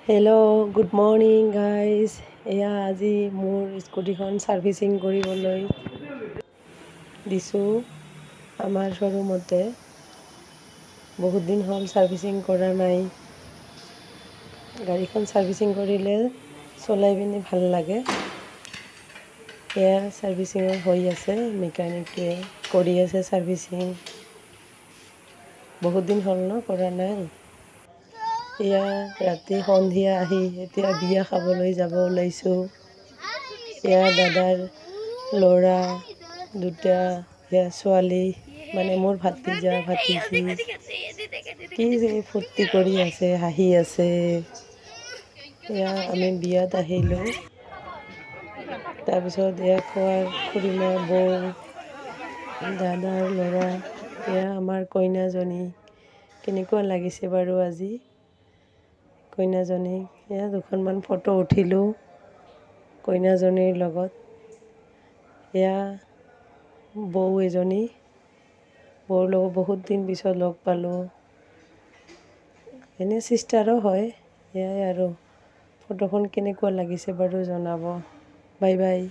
Hello' good morning guys. এয়া আজি মোৰ স্কুটিখন ছাৰ্ভিচিং কৰিবলৈ দিছোঁ আমাৰ শ্ব'ৰুমতে। বহুত দিন হ'ল ছাৰ্ভিচিং কৰা নাই। গাড়ীখন ছাৰ্ভিচিং কৰিলে চলাই পিনি ভাল লাগে। এয়া ছাৰ্ভিচিং হৈ আছে, মেকানিকে কৰি আছে ছাৰ্ভিচিং। বহুত দিন হ'ল ন কৰা নাই। এয়া ৰাতি সন্ধিয়া আহি এতিয়া বিয়া খাবলৈ যাব ওলাইছোঁ। এয়া দাদাৰ ল'ৰা দুটা, এয়া ছোৱালী মানে মোৰ ভাতিজা ভাতিজি কি যে ফূৰ্তি কৰি আছে, হাঁহি আছে। এয়া আমি বিয়াত আহিলোঁ। তাৰপিছত এয়া খুৰীমা, বৌ, দাদাৰ ল'ৰা, এয়া আমাৰ কইনাজনী। কেনেকুৱা লাগিছে বাৰু আজি কইনাজনীক। এয়া দুখনমান ফটো উঠিলোঁ কইনাজনীৰ লগত। এয়া বৌ এজনী, বৌৰ লগত বহুত দিন পিছত লগ পালোঁ। এনে ছিষ্টাৰো হয়। এয়াই আৰু ফটোখন কেনেকুৱা লাগিছে বাৰু জনাব। Bye bye.